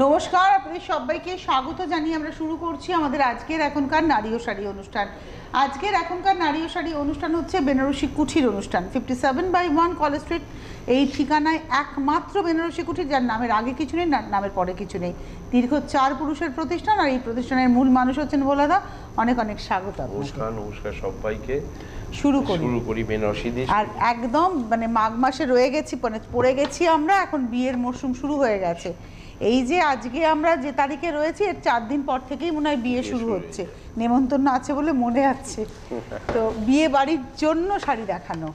নমস্কার, আপনাদের সবাইকে স্বাগত জানিয়ে আমরা শুরু করছি আমাদের আজকের এখনকার নারী ও শাড়ি অনুষ্ঠান। আজকের এখনকার নারী ও শাড়ি অনুষ্ঠান হচ্ছে বেনারসি কুঠির অনুষ্ঠান। 57/1 কলেজ স্ট্রিট এই ঠিকানায় একমাত্র বেনারসি কুঠির, যার নামের আগে কিছু নেই, নামের পরে কিছু নেই। দীর্ঘ 4 পুরুষের প্রতিষ্ঠান, আর এই প্রতিষ্ঠানের মূল মানুষ হচ্ছেন ভোলাদা। অনেক অনেক স্বাগত। নমস্কার সবাইকে। শুরু করি বেনারসি দিয়ে। আর একদম মানে মাঘ মাসে রয়ে গেছি, পড়ে গেছি আমরা, এখন বিয়ের মরশুম শুরু হয়ে গেছে। এই যে আজকে আমরা যে তারিখে রয়েছি এর 4 দিন পর থেকেই মনে হয় বিয়ে শুরু হচ্ছে। নেমন্তন্ন আছে বলে মনে আছে। তো বিয়ে বাড়ির জন্য শাড়ি দেখানো,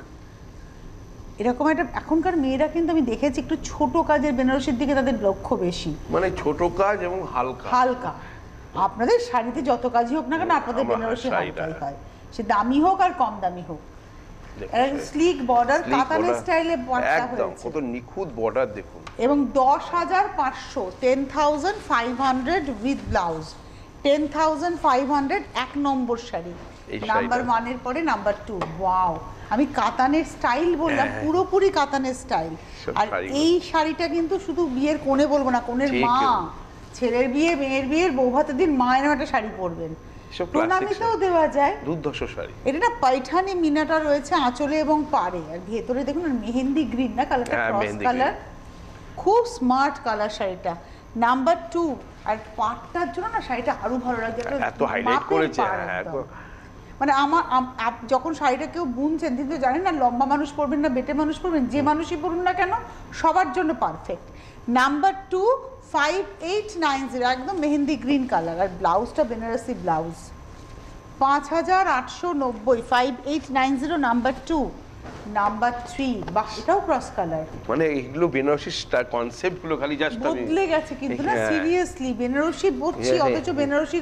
এরকম একটা এখনকার মেয়েরা কিন্তু আমি দেখেছি একটু ছোট কাজের বেনারসির দিকে তাদের লক্ষ্য বেশি, মানে ছোট কাজ এবং হালকা হালকা। আপনাদের শাড়িতে যত কাজই হোক না কেন, আপনাদের বেনারসি হালকাই হয়, সে দামি হোক আর কম দামি হোক। স্লিক বর্ডার কাতানের স্টাইলে বর্ডার হয়েছে, কত নিখুঁত বর্ডার দেখুন। এবং 10,500 10,500 উইথ ব্লাউজ। 10,500 এক নম্বর শাড়ি, নাম্বার 1 এর পরে নাম্বার 2। ওয়াও, আমি কাতানের স্টাইল বললাম, পুরোপুরি কাতানের স্টাইল। আর এই শাড়িটা কিন্তু শুধু বিয়ের কোণে বলবো না, কোণের মা, ছেলের বিয়ে, মেয়ের বিয়ের বৌভাতের দিন মা এরকম একটা শাড়ি পরবেন, প্রণামিতেও দেওয়া যায়। দুর্ধর্ষ শাড়ি। এটা না পাইঠানি মিনাটা রয়েছে আঁচলে এবং পাড়ে, আর ভেতরে দেখুন মেহেন্দি গ্রিন না কালারটা, ক্রস কালার, খুব স্মার্ট কালার শাড়িটা। নাম্বার 2, আর পাটটার জন্য না শাড়িটা আরো ভালো লাগছে, এত হাইলাইট করেছে। মানে আমার যখন শাড়িটা কেউ বুনছেন কিন্তু জানেন না লম্বা মানুষ পরবেন না বেটে মানুষ পরবেন, যে মানুষই পরুন না কেন সবার জন্য পারফেক্ট। নাম্বার 2 5890, একদম মেহেন্দি গ্রিন কালার, আর ব্লাউজটা বেনারসি ব্লাউজ। 5,890, 5890 নাম্বার 2। নাম্বার 3, বাহ, এটাও ক্রস কালার। মানে এগুলো বেনারসি কনসেপ্ট গুলো খালি জাস্ট বদলে গেছে কিন্তু না, সিরিয়াসলি বেনারসি পড়ছি অথচ বেনারসি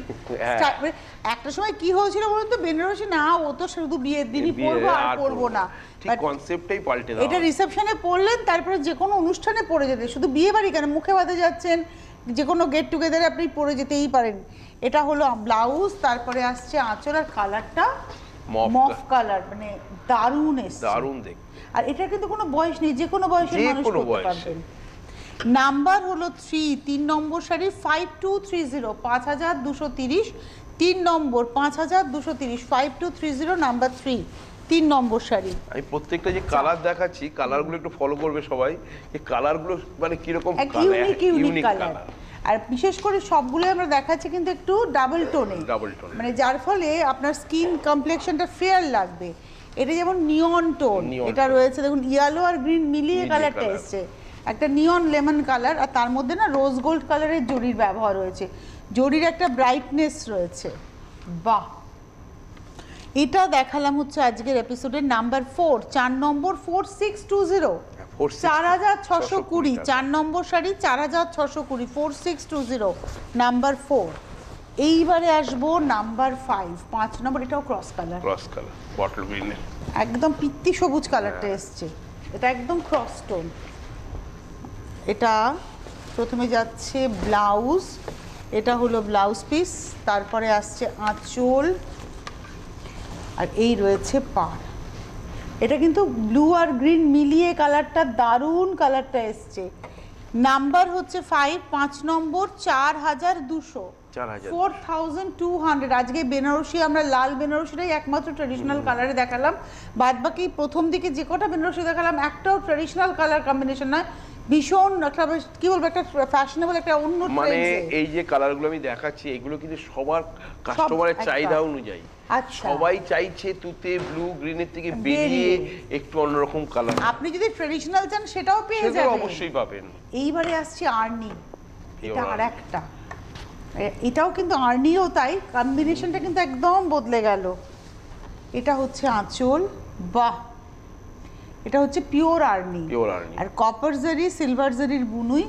একটা সময় কি হয়েছিল বলুন তো, বেনারসি না ও তো শুধু বিয়ের দিনই পরবো আর পরবো না, ঠিক কনসেপ্টটাই পাল্টে দাও। এটা রিসেপশনে পরলেন, তারপরে যে কোনো অনুষ্ঠানে পরে যেতে, শুধু বিয়ে বাড়ি কেন, মুখে বাঁধে যাচ্ছেন, যে কোনো গেট টুগেদারে আপনি পরে যেতেই পারেন। এটা হলো ব্লাউজ, তারপরে আসছে আঁচল, আর কালারটা মফ কালার, মানে দারুণ এসছে, দারুণ দেখ। আর এটা কিন্তু কোনো বয়স নেই, যে কোনো বয়সের মানুষ পরতে পারবেন। নাম্বার হলো 3 নম্বর শাড়ি 5230, 5230, 3 নম্বর 5230, 5230 নাম্বার 3 নম্বর শাড়ি। আমি প্রত্যেকটা যে কালার দেখাচ্ছি, কালারগুলো একটু ফলো করবে সবাই। এই কালারগুলো মানে কিরকম ইউনিক কালার, আর বিশেষ করে সবগুলো আমরা দেখাচ্ছি কিন্তু একটু ডাবল টোনে, মানে যার ফলে আপনার স্কিন কমপ্লেক্সনটা ফেয়ার লাগবে। এটা যেমন নিয়ন টোন, এটা রয়েছে দেখুন ইয়েলো আর গ্রিন মিলিয়ে কালারটা এসছে, একটা নিয়ন লেমন কালার, আর তার মধ্যে না রোজ গোল্ড কালারের জরির ব্যবহার রয়েছে, জরির একটা ব্রাইটনেস রয়েছে। বাহ, এটা দেখালাম হচ্ছে আজকের এপিসোডের নাম্বার 4, 4 নম্বর 4620, 4,620, 4 নম্বর শাড়ি 4,620, 4620 নাম্বার 4। এইবারে আসবো নাম্বার 5 নম্বর, এটাও ক্রস কালার, বটল গ্রিন, একদম পিত্তি সবুজ কালারটা এসছে, এটা একদম ক্রস টোন। এটা প্রথমে যাচ্ছে ব্লাউজ, এটা হলো ব্লাউজ পিস, তারপরে আসছে আঁচল, আর এই রয়েছে পাড়। এটা কিন্তু ব্লু আর গ্রিন মিলিয়ে কালারটা দারুণ কালারটা এসছে। নাম্বার হচ্ছে 5 নম্বর 4,200, 4,200। আজকে বেনারসি আমরা লাল বেনারসিটাই একমাত্র ট্র্যাডিশনাল কালারে দেখালাম, বাদ বাকি প্রথম দিকে যে কটা বেনারসি দেখালাম একটাও ট্র্যাডিশনাল কালার কম্বিনেশন নয়, ভীষণ একটা কি বলবো, একটা ফ্যাশনেবল, একটা অন্য মানে এই যে কালারগুলো আমি দেখাচ্ছি এগুলো কিন্তু সবার কাস্টমারের চাহিদা অনুযায়ী। সবাই চাইছে তুতে ব্লু গ্রিনের থেকে বেরিয়ে একটু অন্যরকম কালার। আপনি যদি ট্র্যাডিশনাল চান সেটাও পেয়ে যাবেন, অবশ্যই পাবেন। এইবারে আসছে আর্নি, এটা আরেকটা, এটাও কিন্তু আর্নিও তাই, কম্বিনেশনটা কিন্তু একদম বদলে গেল। এটা হচ্ছে আঁচল, বাহ, এটা হচ্ছে পিওর আর্নি, আর কপার জারি সিলভার জারির বুনুই,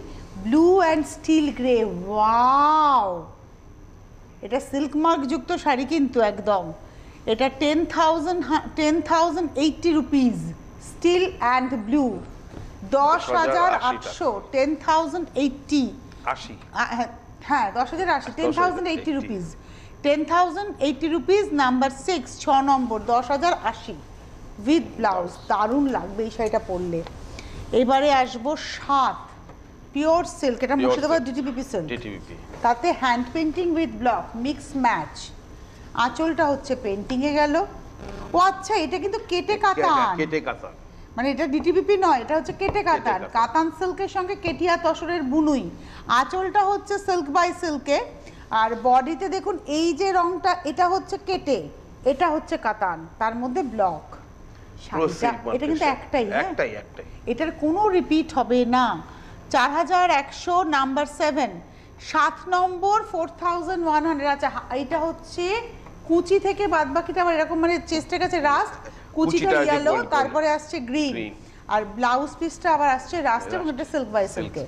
blue and steel grey. Wow, এটা সিল্ক মার্ক যুক্ত শাড়ি কিন্তু একদম। এটা 10,080 রুপিস, স্টিল অ্যান্ড ব্লু, 10,800, 10,080, হ্যাঁ 10,080, 10,080 rupees, 10,080 rupees. Number 6 number 10,080 with blouse, দারুণ লাগবে এই শাড়িটা পরলে। এবারে আসবো 7 পিওর সিল্ক, এটা মুর্শিদাবাদ ডিটিপিপি সিল্ক, ডিটিপিপি, তাতে hand painting with block mix match. আঁচলটা হচ্ছে পেন্টিং এ গেল। ও আচ্ছা, এটা কিন্তু কেটে কাতান, কেটে কাতান, মানে এটা ডিটিপিপি নয়, এটা হচ্ছে কেটে কাতান। কাতান সিল্কের সঙ্গে কেটিয়া তসরের বুনুই। আঁচলটা হচ্ছে সিল্ক বাই সিল্কে, আর বডিতে দেখুন এই যে রংটা, এটা হচ্ছে কেটে, এটা হচ্ছে কাতান, তার মধ্যে ব্লক। এটা কিন্তু একটাই, একটাই, এটার কোনো রিপিট হবে না। 4100 নাম্বার 7, 7 নম্বর 4100। আচ্ছা, এটা হচ্ছে কুচি থেকে বাদ বাকিটা আবার এরকম, মানে চেস্টের কাছে রাস্ট, কুচিটা ইয়েলো, তারপরে আসছে গ্রিন, আর ব্লাউজ পিসটা আবার আসছে রাস্ট, এবং এটা সিল্ক বাই সিল্কে।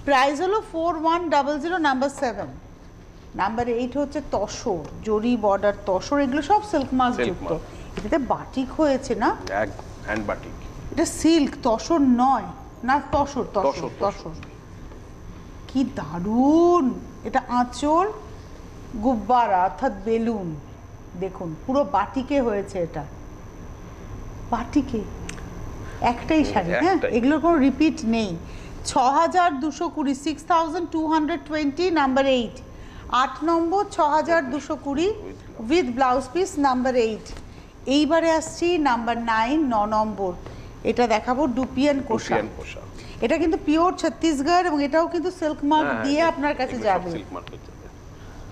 প্রাইস হলো 4100 নাম্বার 7। নাম্বার 8 হচ্ছে তসর, জরি বর্ডার তসর, এগুলো সব সিল্ক মার্ক যুক্ত। এটাতে বাটিক হয়েছে না, হ্যান্ড বাটিক, এটা সিল্ক, তসর নয় না, তসর তসর তসর। কি দারুণ! এটা আঁচল গুব্বারা অর্থাৎ বেলুন, দেখুন পুরো বাটিকে হয়েছে, এটা বাটিকে একটাই শাড়ি। হ্যাঁ, এগুলোর কোনো রিপিট নেই। 6220, 6220 number 8, 8 number 6220 with blouse piece number 8। এইবারে আসছি নাম্বার 9, 9 নম্বর। এটা দেখাবো ডুপিয়ান কোষা। এটা কিন্তু পিওর ছত্তিশগড়, এবং এটাও কিন্তু সিল্ক মার্ক দিয়ে আপনার কাছে যাবে।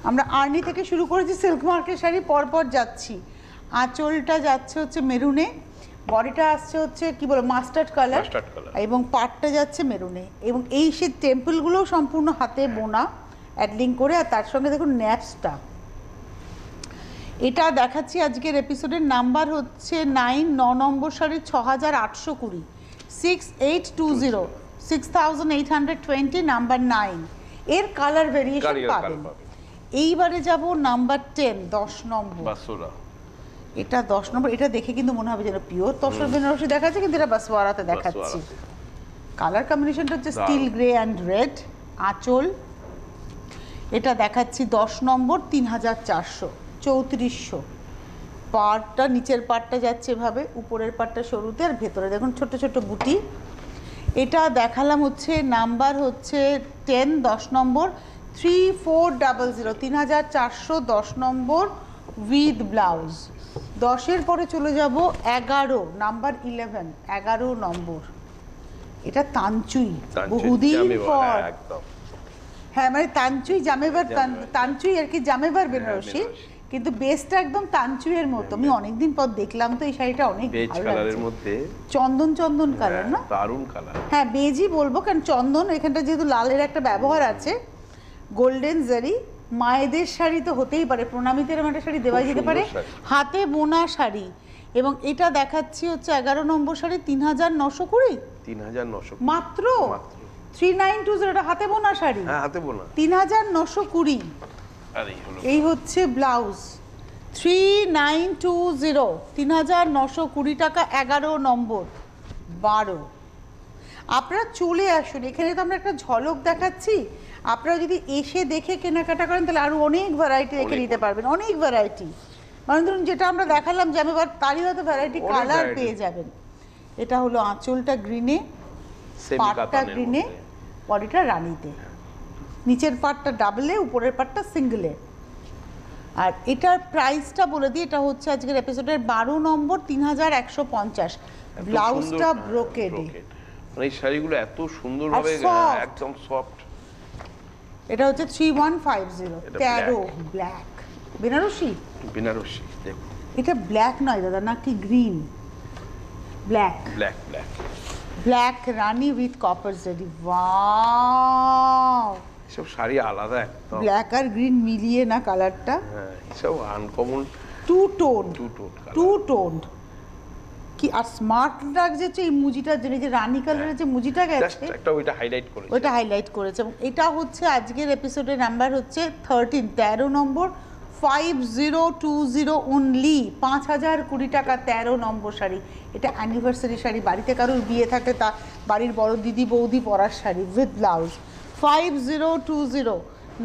আমরা আর্নি থেকে শুরু করেছি সিল্ক মার্কের শাড়ি, পরপর যাচ্ছি। আঁচলটা যাচ্ছে হচ্ছে মেরুনে, বডিটা আসছে হচ্ছে কি বলে মাস্টার্ড কালার, এবং পাটটা যাচ্ছে মেরুনে, এবং এই সে টেম্পলগুলো সম্পূর্ণ হাতে বোনা অ্যাডলিং করে, আর তার সঙ্গে দেখুন ন্যাপসটা। এটা দেখাচ্ছি আজকের এপিসোডের নাম্বার হচ্ছে 9, 9 নম্বর শাড়ি 6820, 6820, 6820 নাম্বার 9। এর কালার ভেরিয়েশন পাবেন। এইবারে যাব নাম্বার 10, 10 নম্বর। এটা 10 নম্বর। এটা দেখে কিন্তু মনে হবে যেন পিওর তসর বেনারসি দেখাচ্ছে, কিন্তু এটা বাসওয়ারাতে দেখাচ্ছি। কালার কম্বিনেশনটা হচ্ছে স্টিল গ্রে অ্যান্ড রেড। আঁচল এটা দেখাচ্ছি 10 নম্বর 3400, 3400। পাড়টা, নিচের পাড়টা যাচ্ছে এভাবে, উপরের পাড়টা সরুতে, আর ভেতরে দেখুন ছোট ছোট বুটি। এটা দেখালাম হচ্ছে নাম্বার হচ্ছে 10, 10 নম্বর 3400, 3410 নম্বর উইথ ব্লাউজ। 10-এর পরে চলে যাব 11, নাম্বার 11, 11 নম্বর। এটা তানচুই, বহুদিন পর। হ্যাঁ, মানে তানচুই জামেবার, তানচুই আর কি জামেবার বেনারসি, কিন্তু বেসটা একদম তানচুইয়ের মতো। আমি অনেকদিন পর দেখলাম তো এই শাড়িটা, অনেক ভালো লাগছে। চন্দন চন্দন কালার না, দারুণ কালার। হ্যাঁ, বেজি বলবো, কারণ চন্দন এখানটা যেহেতু লালের একটা ব্যবহার আছে। গোল্ডেন জারি, মায়েদের শাড়ি তো হতেই পারে, প্রণামীদের একটা শাড়ি দেওয়া যেতে পারে, হাতে বোনা শাড়ি। এবং এটা দেখাচ্ছি হচ্ছে 11 নম্বর শাড়ি 3920, 3900 মাত্র 3920। এটা হাতে বোনা শাড়ি, হ্যাঁ হাতে বোনা, 3920। এই হচ্ছে ব্লাউজ 3920, 3920 টাকা, 11 নম্বর 12। আপনারা চলে আসুন, এখানে তো আমরা একটা ঝলক দেখাচ্ছি। আপনারা যদি এসে দেখে কেনাকাটা করেন তাহলে আরো অনেক ভ্যারাইটি দেখে নিতে পারবেন, অনেক ভ্যারাইটি। মানে ধরুন যেটা আমরা দেখালাম যে আমি তারই হয়তো ভ্যারাইটি কালার পেয়ে যাবেন। এটা হলো আঁচলটা গ্রিনে, পাটটা গ্রিনে, বডিটা রানিতে, নিচের পাটটা ডাবলে, উপরের পাটটা সিঙ্গেলে। আর এটার প্রাইসটা বলে দিই, এটা হচ্ছে আজকের এপিসোডের 12 নম্বর 3150। ব্লাউজটা ব্রোকেডে, মানে এই শাড়িগুলো এত সুন্দরভাবে একদম সফট। এটা হচ্ছে 3150, 13 ব্ল্যাক বেনারসি। বেনারসি দেখো, এটা ব্ল্যাক নয় দাদা, নাকি green, black, black black black Rani with copper জারি। ওয়াও, সব শাড়ি আলাদা একদম, ব্ল্যাক আর গ্রিন মিলিয়ে না কালারটা। হ্যাঁ, সব uncommon, two tone, two tone কি আর স্মার্ট লাগছে এই মুজিটা, যে রানী কালারের যে মুজিটা গেছে, একটা ওইটা হাইলাইট করেছে, এবং এটা হচ্ছে আজকের এপিসোডের নাম্বার হচ্ছে 13, 13 নম্বর 5020 অনলি, 5020 টাকা, 13 নম্বর শাড়ি। এটা অ্যানিভার্সারি শাড়ি, বাড়িতে কারোর বিয়ে থাকে, তা বাড়ির বড় দিদি বৌদি পরার sari with blouse. 5020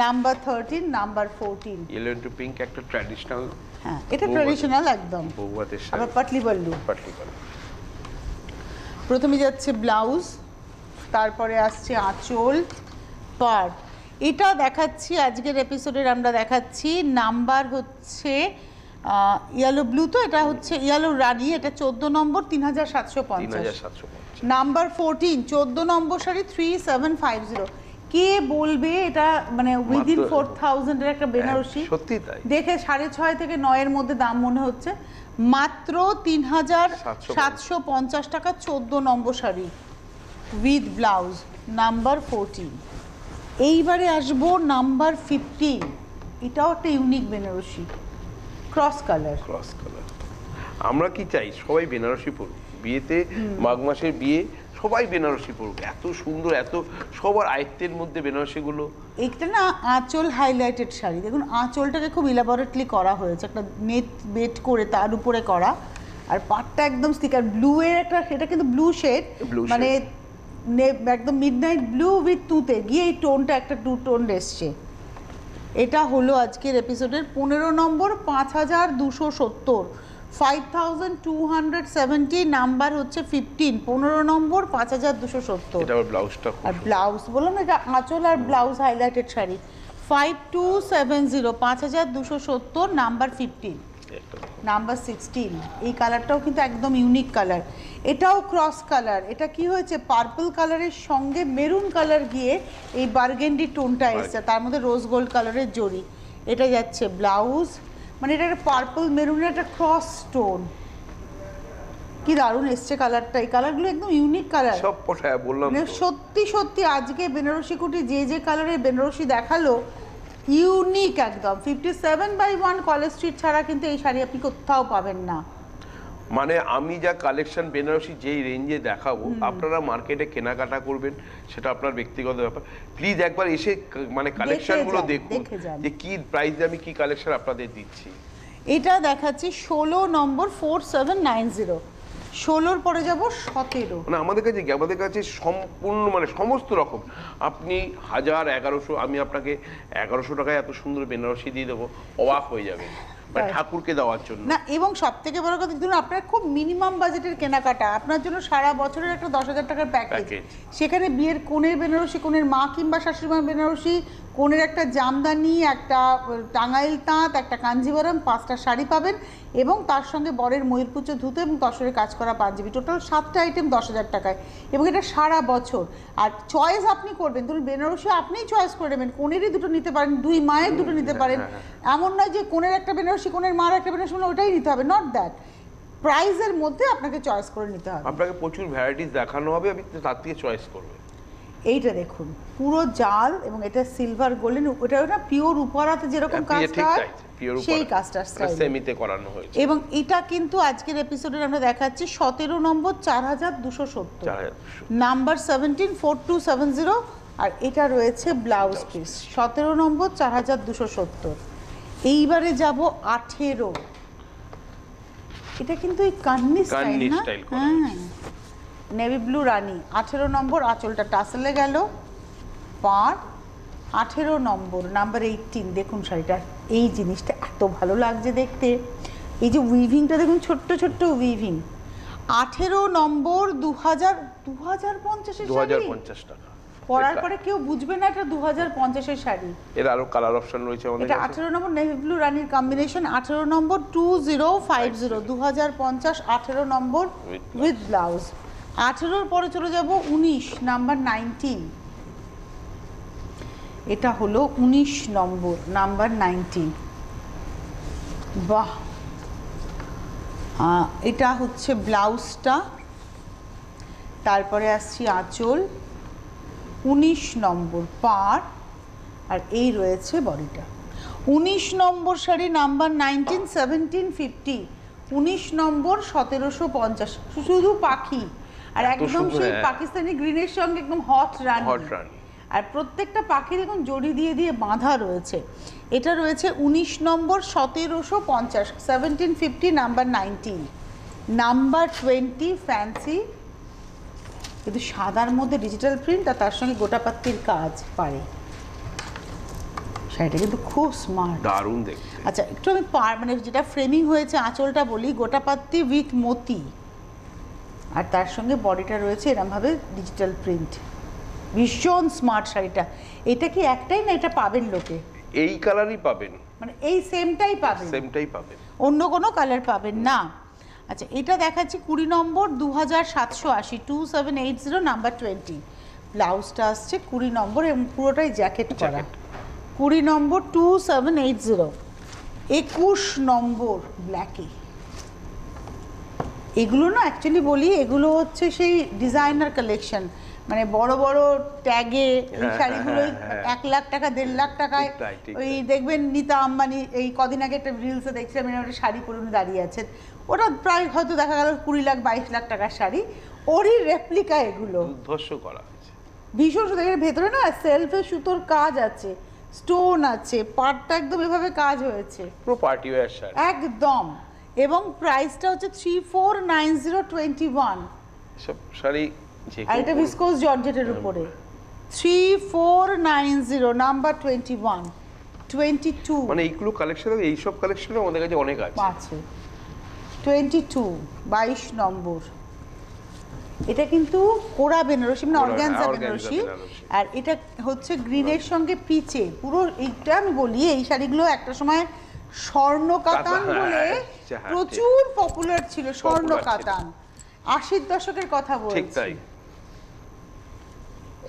number 13, number 14। Yellow into pink, একটা ট্র্যাডিশনাল। হ্যাঁ, এটা ট্র্যাডিশনাল একদম, বউভাতের শাড়ি, আবার পাটলি বল্লু। পাটলি বল্লু। প্রথমে যাচ্ছে ব্লাউজ, তারপরে আসছে আঁচল, পার। এটা দেখাচ্ছি আজকের এপিসোডের, আমরা দেখাচ্ছি নাম্বার হচ্ছে ইয়েলো ব্লু, তো এটা হচ্ছে ইয়েলো রানি, এটা 14 নম্বর 3750। নাম্বার 14 14 নম্বর শাড়ি 3750। কে বলবে এটা মানে উইদিন 4000 এর একটা বেনারসি? সত্যি তাই, দেখে 6.5 থেকে 9 এর মধ্যে দাম মনে হচ্ছে, মাত্র 3750 টাকা 14 নম্বর শাড়ি উইথ ব্লাউজ, নাম্বার 14। এইবারে আসবো নাম্বার 15। এটাও একটা ইউনিক বেনারসি, ক্রস কালার। আমরা কি চাই সবাই বেনারসি পরুক, বিয়েতে মাঘ মাসের বিয়ে সবাই বেনারসি পরুক, এত সুন্দর, এত সবার আয়ত্তের মধ্যে বেনারসিগুলো। এইটা না আঁচল হাইলাইটেড শাড়ি, দেখুন আঁচলটাকে খুব ইলাবোরেটলি করা হয়েছে, একটা নেট বেট করে তার উপরে করা, আর পাটটা একদম স্টিকার ব্লু এর একটা, সেটা কিন্তু ব্লু শেড, মানে একদম মিডনাইট ব্লু উইথ তুতে গিয়ে এই টোনটা একটা টু টোন এসছে। এটা হলো আজকের এপিসোডের 15 নম্বর 5270, 5270, নাম্বার হচ্ছে 15, 15 নম্বর 5270। এটা আবার ব্লাউজটা, আর ব্লাউজ বললাম না এটা আঁচল আর blouse highlighted sari, 5270, 5270, number 15, number 16। এই কালারটাও কিন্তু একদম ইউনিক কালার, এটাও ক্রস কালার। এটা কি হয়েছে, পার্পল কালারের সঙ্গে মেরুন কালার গিয়ে এই বার্গেন্ডি টোনটা এসছে, তার মধ্যে রোজ গোল্ড কালারের জড়ি। এটা যাচ্ছে ব্লাউজ, মানে এটা একটা পার্পল মেরুনের একটা ক্রস টোন, কি দারুণ এসছে কালারটা। এই কালারগুলো একদম ইউনিক কালার, সব পছায় বললাম মানে সত্যি সত্যি আজকে বেনারসি কুটি যে কালারের বেনারসি দেখালো ইউনিক একদম। 57/1 কলেজ স্ট্রিট ছাড়া কিন্তু এই শাড়ি আপনি কোথাও পাবেন না। মানে আমি যা কালেকশন বেনারসি যেই রেঞ্জে দেখাবো, আপনারা মার্কেটে কেনাকাটা করবেন, সেটা আপনার ব্যক্তিগত ব্যাপার। প্লিজ একবার এসে মানে কালেকশনগুলো দেখুন যে কি প্রাইসে আমি কি কালেকশন আপনাদের দিচ্ছি। এটা দেখাচ্ছি 16 নম্বর 4790, 16-র পরে যাব 17। মানে আমাদের কাছে সম্পূর্ণ মানে সমস্ত রকম, আপনি 1000 1100, আমি আপনাকে 1100 টাকায় এত সুন্দর বেনারসি দিয়ে দেবো, অবাক হয়ে যাবে, ঠাকুরকে দেওয়ার জন্য না। এবং সব থেকে বড় কথা, ধরুন আপনার খুব মিনিমাম বাজেটের কেনাকাটা, আপনার জন্য সারা বছরের একটা 10,000 টাকার প্যাকেজ, সেখানে বিয়ের কনের বেনারসি, কনের মা কিংবা শাশুড়িমার বেনারসি, কনের একটা জামদানি, একটা টাঙ্গাইল তাঁত, একটা কাঞ্জিবরম, 5টা শাড়ি পাবেন, এবং তার সঙ্গে বরের ময়ূরপুচ্ছ ধুতো এবং তসরের কাজ করা পাঞ্জাবি, টোটাল 7টা আইটেম 10,000 টাকায়, এবং এটা সারা বছর। আর চয়েস আপনি করবেন, ধরুন বেনারসি আপনিই চয়েস করে নেবেন, কনেরই দুটো নিতে পারেন, দুই মায়ের দুটো নিতে পারেন, এমন নয় যে কনের একটা বেনারসি কনের মার একটা বেনারসি ওটাই নিতে হবে, নট দ্যাট। প্রাইসের মধ্যে আপনাকে চয়েস করে নিতে হবে, আপনাকে প্রচুর ভ্যারাইটিস দেখানো হবে, আপনি তার থেকে চয়েস করবেন। এইটা দেখুন পুরো জাল, এবং এটা সিলভার গোল্ডেন, ওটা না পিওর উপরাতে যেরকম কাজটা হয় সেই কাজটা সেমিতে করানো হয়েছে। এবং এটা কিন্তু আজকের এপিসোডে আমরা দেখাচ্ছি 17 নম্বর 4270, নাম্বার 17 4270, আর এটা রয়েছে ব্লাউজ পিস 17 নম্বর 4270। এইবারে যাব 18, এটা কিন্তু এই কান্নি স্টাইল না, হ্যাঁ নেভি ব্লু রানী, 18 নম্বর, আঁচলটা টাসেলে গেল, পাড় 18 নম্বর, নাম্বার 18। দেখুন শাড়িটার এই জিনিসটা এত ভালো লাগছে দেখতে, এই যে উইভিংটা দেখুন, ছোট্ট ছোট্ট উইভিং। 18 নম্বর 2050 টাকা, পরার পরে কেউ বুঝবে না এটা 2050 শাড়ি। এর আরো কালার অপশন রয়েছে আমাদের এটা 18 নম্বর নেভি ব্লু রানীর combination, 18 number 2050, 2050, 18 number with blouse. 18-র পরে চলে যাব 19, নাম্বার 19। এটা হলো 19 নম্বর, নাম্বার 19। বাহ, এটা হচ্ছে ব্লাউজটা, তারপরে আসছি আঁচল, 19 নম্বর পাড়, আর এই রয়েছে বডিটা। 19 নম্বর শাড়ি, নাম্বার 19, 1750, 19 নম্বর 1750, শুধু পাখি, আর একদম সেই পাকিস্তানি গ্রিনের সঙ্গে একদম হট রানী, আর প্রত্যেকটা পাখি দেখুন জড়ি দিয়ে দিয়ে বাঁধা রয়েছে। এটা রয়েছে 19 নম্বর 1750, 1750, নাম্বার 19, নাম্বার 20 ফ্যান্সি, কিন্তু সাদার মধ্যে ডিজিটাল প্রিন্ট, আর তার সঙ্গে গোটাপাত্তির কাজ পারে। শাড়িটা কিন্তু খুব স্মার্ট, দারুণ দেখতে। আচ্ছা একটু আমি মানে যেটা ফ্রেমিং হয়েছে আঁচলটা বলি, গোটাপাত্তি উইথ মতি, আর তার সঙ্গে বডিটা রয়েছে এরমভাবে ডিজিটাল প্রিন্ট। ভীষণ স্মার্ট শাড়িটা। এটা কি একটাই না, এটা পাবেন লোকে এই কালারই পাবেন, মানে এই সেমটাই পাবেন, অন্য কোনো কালার পাবেন না। আচ্ছা, এটা দেখাচ্ছি 20 নম্বর 2780 2780 নাম্বার 20। ব্লাউজটা আসছে 20 নম্বর এবং পুরোটাই জ্যাকেট করা। 20 নম্বর 2780, 21 নম্বর ব্ল্যাকে। এগুলো না অ্যাকচুয়ালি বলি, এগুলো হচ্ছে সেই ডিজাইনার কালেকশন, মানে বড় বড় ট্যাগে এই শাড়িগুলো 1 লাখ টাকা 1.5 লাখ টাকায়। ওই দেখবেন নিতা আম্বানি এই কদিন আগে একটা রিলসে দেখছিলাম, একটা শাড়ি পরে উনি দাঁড়িয়ে আছেন, ওটা প্রায় হয়তো দেখা গেল 20 লাখ 22 লাখ টাকার শাড়ি, ওরই রেপ্লিকা এগুলো। উদ্দেশ্য করা হয়েছে ভীষণ সুন্দর। এর ভেতরে না সেলফে সুতোর কাজ আছে, স্টোন আছে, পাটটা একদম এভাবে কাজ হয়েছে, পুরো পার্টি ওয়্যার শাড়ি একদম। এবং প্রাইসটা হচ্ছে 349021। সব শাড়ি আর এটা ভিসকোস জর্জেটের উপরে। 3490 নাম্বার 21 22, মানে এইগুলো কালেকশন, এইসব কালেকশন আমাদের কাছে অনেক আছে। 22 নম্বর। এটা কিন্তু কোরা বেনারসি, মানে অর্গানজা বেনারসি। আর এটা হচ্ছে গ্রিনের সঙ্গে পিচে পুরো। এইটা আমি বলি, এই শাড়িগুলো একটা সময় স্বর্ণ কাতান বলে প্রচুর পপুলার ছিল, স্বর্ণ কাতান 80-র দশকের কথা বলছি।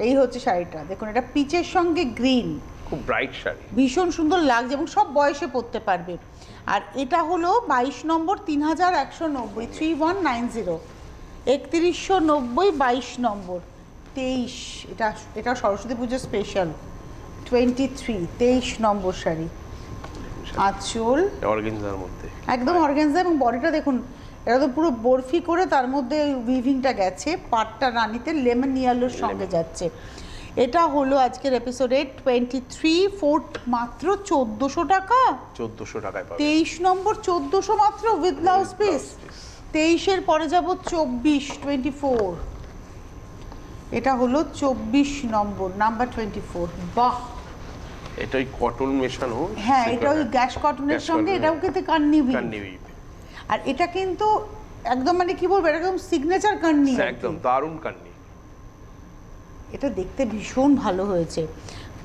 এই হচ্ছে শাড়িটা, দেখুন এটা পিচের সঙ্গে গ্রিন, খুব ব্রাইট শাড়ি, ভীষণ সুন্দর লাগছে এবং সব বয়সে পরতে পারবে। আর এটা হলো 22 নম্বর 3190 3190, 3190 22 নম্বর 23। এটা সরস্বতী পুজো স্পেশাল 23 23 নম্বর শাড়ি। আঁচল অর্গানজার মধ্যে, একদম অর্গানজা, এবং বডিটা দেখুন এটা তো পুরো বরফি করে, তার মধ্যে উইভিংটা গেছে, পাটটা রানীতে লেমন ইয়েলোর সঙ্গে যাচ্ছে। এটা হলো আজকের এপিসোডে 23 ফোর্থ, মাত্র 1400 টাকা। 1400 টাকায় পাবেন। 23 নম্বর 1400 মাত্র উইথ ব্লাউজ পিস। 23-এর পরে যাব 24 এটা হলো 24 নম্বর নাম্বার 24। বাহ, এটা ওই কটন মেশানো, হ্যাঁ এটা ওই গ্যাস কটনের সঙ্গে, এটাও কিন্তু কান্নি উইভ। আর এটা কিন্তু একদম মানে কি বলবো, এটা একদম সিগনেচার কান্নি, একদম দারুণ কান্নি। এটা দেখতে ভীষণ ভালো হয়েছে।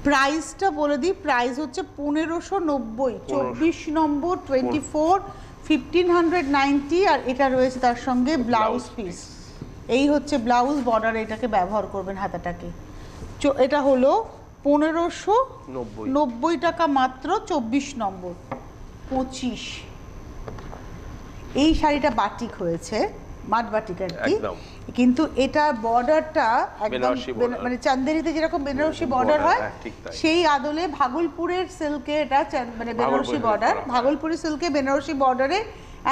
প্রাইসটা বলে দিই, প্রাইস হচ্ছে 1590, 24 নম্বর 24 1590। আর এটা রয়েছে তার সঙ্গে ব্লাউজ পিস। এই হচ্ছে ব্লাউজ, বর্ডার এটাকে ব্যবহার করবেন হাতাটাকে। এটা হলো 1590 টাকা মাত্র, 24 নম্বর 25। এই শাড়িটা বাটিক হয়েছে, মাড বাটিক আর কি, কিন্তু এটা বর্ডারটা একদম মানে চান্দেরিতে যেরকম বেনারসি বর্ডার হয় সেই আদলে ভাগলপুরের সিল্কে, এটা মানে বেনারসি বর্ডার, ভাগলপুরের সিল্কে বেনারসি বর্ডারে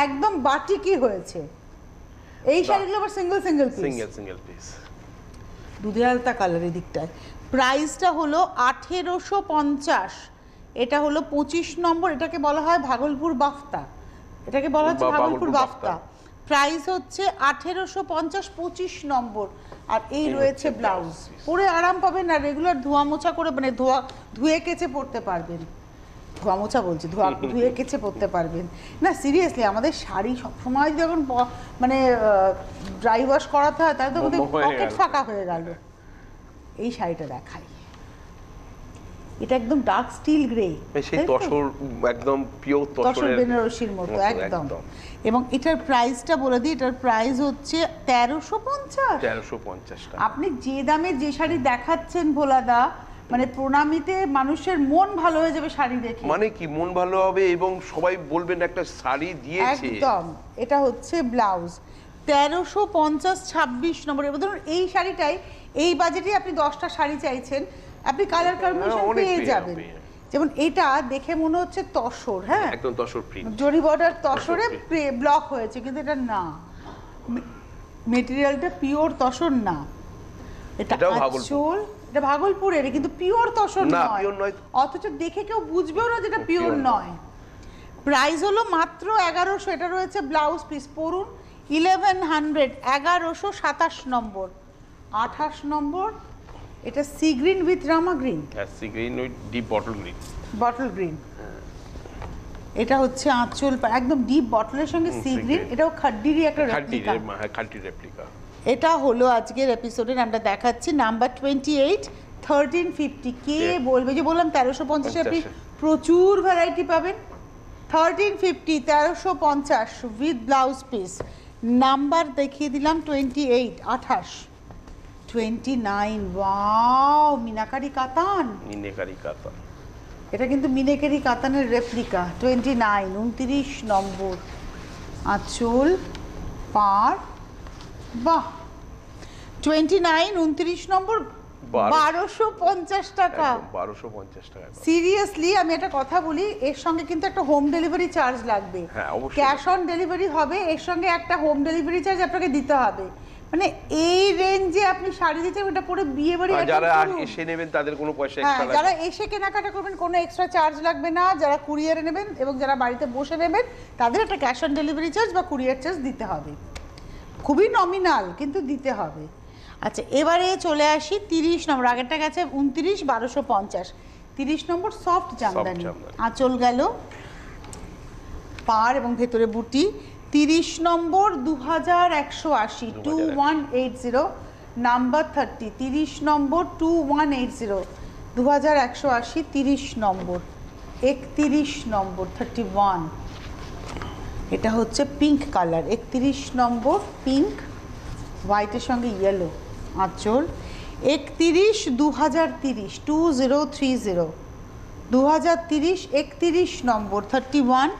একদম বাটিকই হয়েছে। এই শাড়িগুলো আবার সিঙ্গেল পিস, দুধে আলতা কালারের দিকটায়। প্রাইসটা হলো 1850। এটা হলো 25 নম্বর, এটাকে বলা হয় ভাগলপুর বাফতা, এটাকে বলা হচ্ছে ভাগলপুর বাফতা। প্রাইস হচ্ছে 1850, 25 নম্বর। আর এই রয়েছে ব্লাউজ, পরে আরাম পাবেন। আর রেগুলার ধোয়া মোছা করে, মানে ধুয়ে কেচে পরতে পারবেন। ধোয়া মোছা বলছি, ধুয়ে কেচে পরতে পারবেন না। সিরিয়াসলি আমাদের শাড়ি সবসময় যখন মানে ড্রাই ওয়াশ করাতে হয়, তাহলে তো আমাদের পকেট ফাঁকা হয়ে গেল। এই শাড়িটা দেখাই, এটা একদম ডার্ক স্টিল গ্রে, সেই তসর, একদম পিওর তসরের বেনারসির মতো একদম। এবং এটার প্রাইসটা বলে দিই, এটার প্রাইস হচ্ছে 1350 টাকা। আপনি যে দামে যে শাড়ি দেখাচ্ছেন ভোলাদা, মানে প্রণামীতে মানুষের মন ভালো হয়ে যাবে শাড়ি দেখে। মানে কি মন ভালো হবে এবং সবাই বলবেন একটা শাড়ি দিয়েছে একদম। এটা হচ্ছে ব্লাউজ 1350, 26 নম্বর। এবার ধরুন এই শাড়িটাই, এই বাজেটে আপনি 10টা শাড়ি চাইছেন, আপনি কালার কম্বিনেশন পেয়ে যাবেন। যেমন এটা দেখে মনে হচ্ছে তসর, হ্যাঁ একদম তসর প্রিন্ট, জরি বর্ডার তসরে ব্লক হয়েছে, কিন্তু এটা না, মেটেরিয়ালটা পিওর তসর না। এটা আঁচল, এটা ভাগলপুরের, কিন্তু পিওর তসর নয়, অথচ দেখে কেউ বুঝবেও না যেটা পিওর নয়। প্রাইস হলো মাত্র 1100। এটা রয়েছে ব্লাউজ পিস, পরুন 1100, 1127 নম্বর 28 নম্বর। এটা sea green with Rama green, sea green with deep bottle green. এটা হচ্ছে আঁচল, একদম ডিপ বটলের সঙ্গে সি গ্রিন। এটাও খাড্ডিরই একটা রেপ্লিকা, খাড্ডি রেপ্লিকা। এটা হলো আজকের এপিসোডের আমরা দেখাচ্ছি নাম্বার 28 1350। কে বলবে যে বললাম 1350 আপনি প্রচুর ভ্যারাইটি পাবেন। 1350 1350 উইথ ব্লাউজ পিস। নাম্বার দেখিয়ে দিলাম 28 28 29। ওয়াও, মিনাকারি কাতান, মিনাকারি কাতান, এটা কিন্তু মিনাকারি কাতানের রেপ্লিকা। 29 29 নম্বর আঁচল পার। বাহ, 29 29 নম্বর 1250 টাকা। 1250 টাকা। সিরিয়াসলি আমি একটা কথা বলি, এর সঙ্গে কিন্তু একটা হোম ডেলিভারি চার্জ লাগবে। হ্যাঁ, অবশ্যই ক্যাশ অন ডেলিভারি হবে, এর সঙ্গে একটা হোম ডেলিভারি চার্জ আপনাকে দিতে হবে। মানে এই রেঞ্জে আপনি শাড়ি দিতে, ওটা পরে বিয়ে বাড়ি, যারা এসে নেবেন তাদের কোনো পয়সা এক্সট্রা লাগবে না। যারা এসে কেনাকাটা করবেন কোনো এক্সট্রা চার্জ লাগবে না। যারা কুরিয়ারে নেবেন এবং যারা বাড়িতে বসে নেবেন তাদের একটা ক্যাশ অন ডেলিভারি চার্জ বা কুরিয়ার চার্জ দিতে হবে। খুবই নমিনাল, কিন্তু দিতে হবে। আচ্ছা, এবারে চলে আসি 30 নম্বর। আগেরটা গেছে 29 1250। 30 নম্বর সফট জামদানি, আঁচল গেল পার এবং ভেতরে বুটি। 30 নম্বর 2180 2180 নাম্বার 30। 30 নম্বর 2180 2180 30 নম্বর। 31 নম্বর 31, এটা হচ্ছে পিঙ্ক কালার। 31 নম্বর পিঙ্ক, হোয়াইটের সঙ্গে ইয়েলো আঁচল। 31 2030 2030 2030 31 নম্বর 31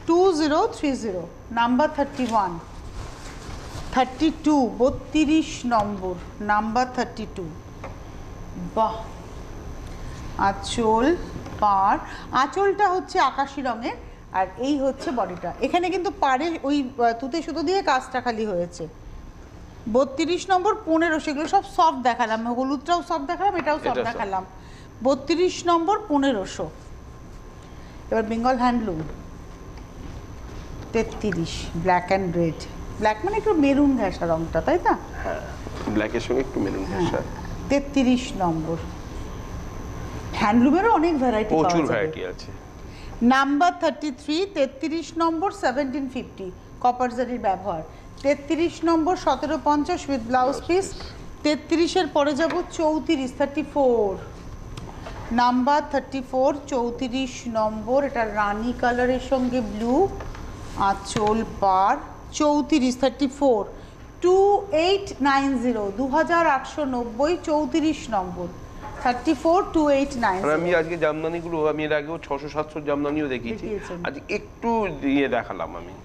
2030 নাম্বার 31। 32 32 নম্বর নাম্বার 32। বাহ, আঁচল পার। আঁচলটা হচ্ছে আকাশি রঙের আর এই হচ্ছে বডিটা। এখানে কিন্তু পাড়ে ওই তুতে সুতো দিয়ে কাজটা খালি হয়েছে। 32 নম্বর 15, সেগুলো সব সফট দেখালাম, হলুদটাও সফট দেখালাম, এটাও সফট দেখালাম। 32 নম্বর 1500। এবার Bengal handloom 33 black and red. Black মানে একটু মেরুন ঘেঁষা রংটা, তাই না? হ্যাঁ, ব্ল্যাকের সঙ্গে একটু মেরুন ঘেঁষা। 33 নম্বর। হ্যান্ডলুমেরও অনেক ভ্যারাইটি, প্রচুর ভ্যারাইটি আছে। নাম্বার 33 33 নম্বর 1750 কপার জারির ব্যবহার। 33 নম্বর 1750 উইথ ব্লাউজ পিস। 33-এর পরে যাব 34 34 নাম্বার 34 34 নম্বর। এটা রানী কালারের সঙ্গে ব্লু, আঁচল পার। 34 34 2890 2890 34 নম্বর 34 2890। আমি আজকে জামদানিগুলো আমি এর আগেও 600-700 জামদানিও দেখিয়েছি, আজ একটু দিয়ে দেখালাম আমি।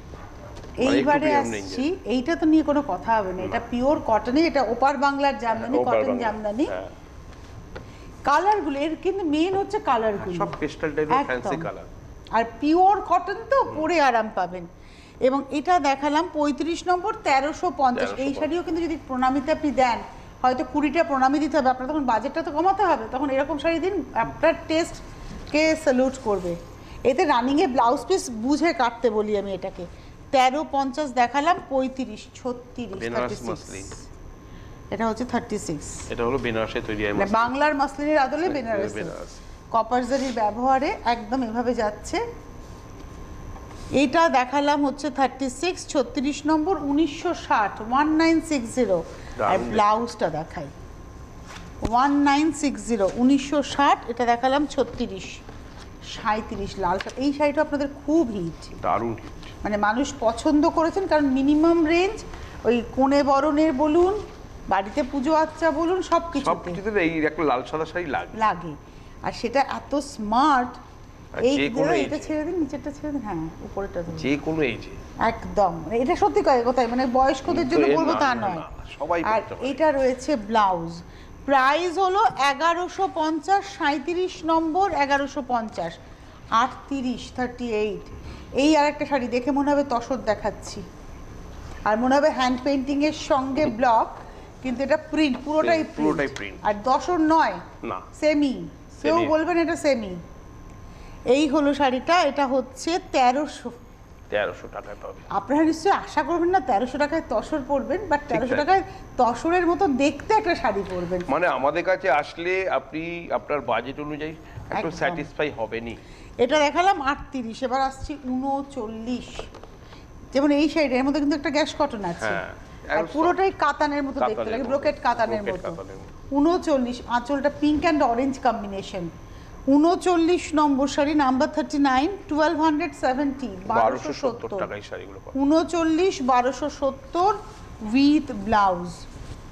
এইবারে আসছি, এইটা তো নিয়ে কোনো কথা হবে না, এটা পিওর কটনে, এটা ওপার বাংলার জামদানি, কটন জামদানি। কালারগুলো এর কিন্তু মেইন হচ্ছে কালারগুলো, সব পেস্টাল টাইপের ফ্যান্সি কালার, আর পিওর কটন তো পরে আরাম পাবেন। এবং এটা দেখালাম 35 নম্বর 1350। এই শাড়িও কিন্তু যদি প্রণামীতে আপনি দেন, হয়তো 20টা প্রণামী দিতে হবে আপনার, তখন বাজেটটা তো কমাতে হবে, তখন এরকম শাড়ি দিন, আপনার টেস্টকে স্যালুট করবে। এতে রানিংয়ে ব্লাউজ পিস বুঝে কাটতে বলি আমি এটাকে। 1350 দেখালাম। 35 36 36, এটা হচ্ছে 36। এটা হলো বেনারসে তৈরি হয়, বাংলার মাসলিনের আদলে বেনারসি কপার জারির ব্যবহারে একদম এভাবে যাচ্ছে। এটা দেখালাম হচ্ছে 36 36 নম্বর 1960 1960। আর ব্লাউজটা দেখাই 1960 1960। এটা দেখালাম 36 37 লাল। এই শাড়িটা আপনাদের খুব হিট, দারুণ হিট, মানে মানুষ পছন্দ করেছেন, কারণ মিনিমাম রেঞ্জ ওই কোণে বরণের বলুন, বাড়িতে পুজো আচ্চা বলুন, সব কিছুতে এই একটা লাল সাদা শাড়ি লাগে। আর সেটা এত স্মার্ট। এইটা ছেড়ে দিন, নিচেরটা ছেড়ে দিন, হ্যাঁ উপরেরটা দিন, যে কোনো এজে একদম। এটা সত্যি কথাই, মানে বয়স্কদের জন্য বলবো তা নয়। আর এটা রয়েছে ব্লাউজ। প্রাইস হলো 1150 37 নম্বর 1150 38 38। এই আরেকটা শাড়ি দেখে মনে হবে তসর দেখাচ্ছি, আর মনে হবে হ্যান্ড পেইন্টিং এর সঙ্গে ব্লক, কিন্তু এটা প্রিন্ট, পুরোটাই প্রিন্ট, আর দশর নয়, না সেমি। কেউ বলবেন এটা সেমি। এই হলো শাড়িটা, এটা হচ্ছে 1300 টাকায় পাবে। আপনারা নিশ্চয়ই আশা করবেন না 1300 টাকায় তসর পরবেন, বাট 1300 টাকায় তসরের মতো দেখতে একটা শাড়ি পরবেন। মানে আমাদের কাছে আসলে আপনি আপনার বাজেট অনুযায়ী একটু স্যাটিসফাই হবেনই। এটা দেখালাম 38, এবার আসছি 39। যেমন এই শাড়িটার মধ্যে কিন্তু একটা গ্যাস কটন আছে, আর পুরোটাই কাতানের মতো দেখতে লাগে, ব্রোকেট কাতানের মতো। 39 আঁচলটা pink and orange combination. 39 number sari number 39, 1270, 1270 টাকায় শাড়িগুলো পাবেন। 39 1270 উইথ ব্লাউজ।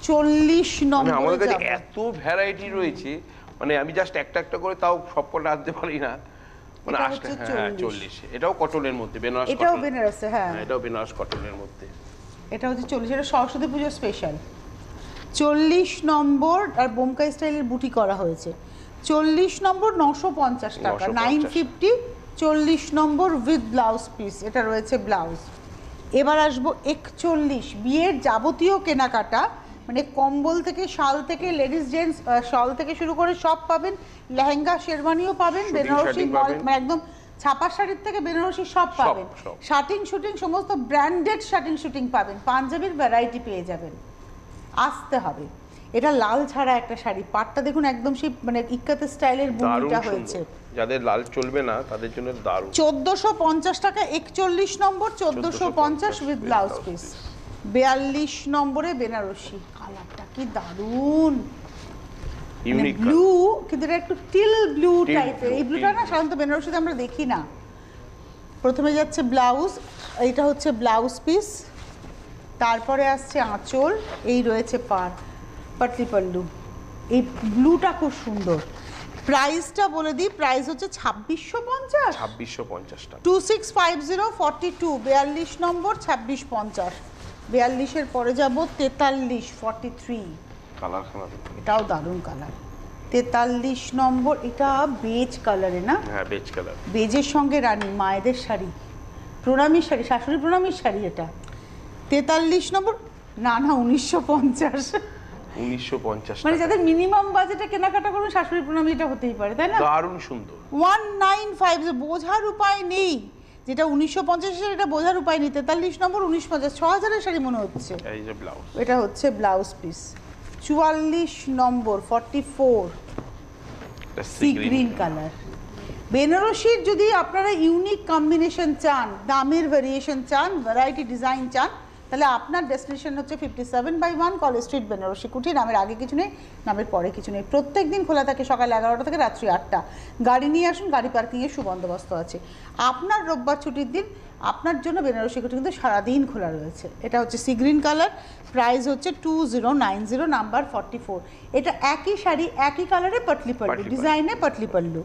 40 নম্বর আমাদের কাছে এত ভ্যারাইটি রয়েছে, মানে আমি জাস্ট একটা করে তাও সবকটা আনতে পারি না, মানে আসলে। হ্যাঁ 40, এটাও কটনের মধ্যে, বেনারস কটন। এটাও বেনারসে, হ্যাঁ এটাও বেনারস কটনের মধ্যে। এটা হচ্ছে 40, এটা সরস্বতী পুজো স্পেশাল। 40 নম্বর আর বোমকাই স্টাইলের বুটি করা হয়েছে। 40 নম্বর 950 টাকা, 950। 40 নম্বর উইথ ব্লাউজ পিস, এটা রয়েছে ব্লাউজ। এবার আসবো 41, বিয়ের যাবতীয় কেনাকাটা, মানে কম্বল থেকে, শাল থেকে, লেডিস জেন্টস শাল থেকে শুরু করে সব পাবেন। লেহেঙ্গা শেরওয়ানিও পাবেন, বেনারসি মানে একদম ছাপা শাড়ির থেকে বেনারসি সব পাবেন। শার্টিং শুটিং সমস্ত ব্র্যান্ডেড শার্টিং শুটিং পাবেন, পাঞ্জাবির ভ্যারাইটি পেয়ে যাবেন। আসতে হবে। এটা লাল ছাড়া একটা শাড়ি, পাটটা দেখুন একদম সেই মানে ইক্কাতে স্টাইলের বুটিটা হয়েছে। যাদের লাল চলবে না তাদের জন্য দারুণ। 1450 টাকা 41 নম্বর, 1450 উইথ ব্লাউজ পিস। 42 নম্বরে বেনারসি, কালারটা কি দারুণ, ইউনিক ব্লু, কিন্তু এটা একটু টিল ব্লু টাইপের। এই ব্লুটা না সাধারণত বেনারসিতে আমরা দেখি না। প্রথমে যাচ্ছে ব্লাউজ, এইটা হচ্ছে ব্লাউজ পিস, তারপরে আসছে আঁচল, এই রয়েছে পাটলি পাল্লু। এই ব্লুটা খুব সুন্দর। প্রাইসটা বলে দিই, প্রাইস হচ্ছে 2650। 2650 টাকা। 2650 42, 42 নম্বর 2650। 42 এর পরে যাব 43 43। কালার খানা, এটাও দারুণ কালার। 43 নম্বর, এটা বেজ কালারে না? হ্যাঁ বেজ কালার। বেজের সঙ্গে রানী, মায়েদের শাড়ি, প্রণামীর শাড়ি, শাশুড়ি প্রণামীর শাড়ি এটা। 43 নম্বর, না 1950। 1950 মানে যাদের মিনিমাম বাজেটে কেনাকাটা করুন, শাশুড়ি প্রণামী এটা হতেই পারে, তাই না? দারুণ সুন্দর। 1950, বোঝার উপায় নেই। যেটা 1950 এটা বোঝার উপায় নেই। 43 নম্বর 1950, 6000 শাড়ি মনে হচ্ছে। এই যে ব্লাউজ, এটা হচ্ছে ব্লাউজ পিস। 44 নম্বর 44, সি গ্রিন কালার। বেনারসির যদি আপনারা ইউনিক কম্বিনেশন চান, দামের ভেরিয়েশন চান, ভ্যারাইটি ডিজাইন চান, তাহলে আপনার ডেস্টিনেশন হচ্ছে 57/1 কলেজ স্ট্রিট, বেনারসি কুঠি। নামের আগে কিছু নেই, নামের পরে কিছু নেই। প্রত্যেক দিন খোলা থাকে সকাল 11টা থেকে রাত্রি 8টা। গাড়ি নিয়ে আসুন, গাড়ি পার্কিংয়ের সুবন্দোবস্ত আছে। আপনার রোববার ছুটির দিন আপনার জন্য বেনারসি কুঠি কিন্তু সারাদিন খোলা রয়েছে। এটা হচ্ছে সি গ্রিন কালার, প্রাইস হচ্ছে 2090, নাম্বার 44। এটা একই শাড়ি, একই কালারে পাটলি পাল্লু, ডিজাইনে পাটলি পাল্লু।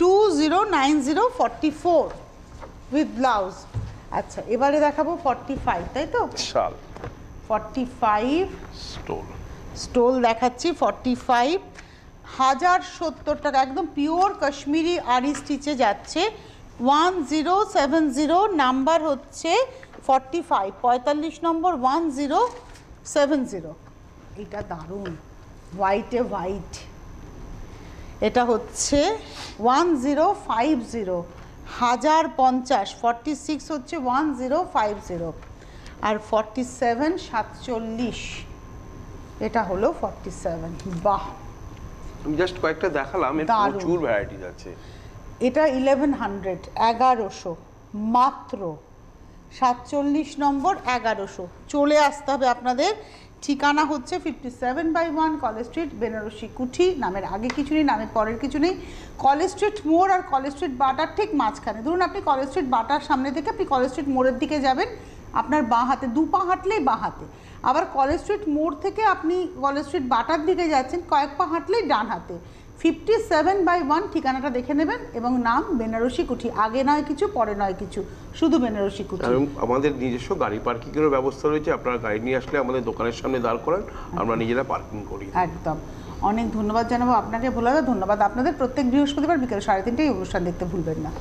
2090 44 with blouse. আচ্ছা, এবারে দেখাবো 45, তাই তো? শাল 45 স্টোল দেখাচ্ছি। 45 1070 টাকা, একদম পিওর কাশ্মীরি আরি স্টিচে যাচ্ছে। 1070, নাম্বার হচ্ছে 45, 45 নম্বর 1070। এটা দারুণ, হোয়াইটে হোয়াইট। এটা হচ্ছে 1050, 1050। 46 হচ্ছে 1050, আর 47 47। এটা হলো 47। বাহ, আমি জাস্ট কয়েকটা দেখালাম, এর প্রচুর ভ্যারাইটিজ আছে। এটা 1100, 1100 মাত্র। 47 নম্বর 1100। চলে আসতে হবে আপনাদের। ঠিকানা হচ্ছে 57/1 কলেজ স্ট্রিট, বেনারসি কুঠি। নামের আগে কিছু নেই, নামের পরের কিছু নেই। কলেজ স্ট্রিট মোড় আর কলেজ স্ট্রিট বাটার ঠিক মাঝখানে। ধরুন আপনি কলেজ স্ট্রিট বাটার সামনে থেকে আপনি কলেজ স্ট্রিট মোড়ের দিকে যাবেন, আপনার বাঁ হাতে, 2 পা হাঁটলেই বাঁ হাতে। আবার কলেজ স্ট্রিট মোড় থেকে আপনি কলেজ স্ট্রিট বাটার দিকে যাচ্ছেন, কয়েক পা হাঁটলেই ডান হাতে। 57/1 ঠিকানাটা দেখে নেবেন, এবং নাম বেনারসি কুঠি। আগে নয় কিছু, পরে নয় কিছু, শুধু বেনারসি কুঠি। এবং আমাদের নিজস্ব গাড়ি পার্কিংয়েরও ব্যবস্থা রয়েছে। আপনারা গাড়ি নিয়ে আসলে আমাদের দোকানের সামনে দাঁড় করান, আমরা নিজেরা পার্কিং করি। একদম। অনেক ধন্যবাদ জানাবো আপনাকে, ভোলাদা। ধন্যবাদ আপনাদের। প্রত্যেক বৃহস্পতিবার বিকেল 3:30 এই অনুষ্ঠান দেখতে ভুলবেন না।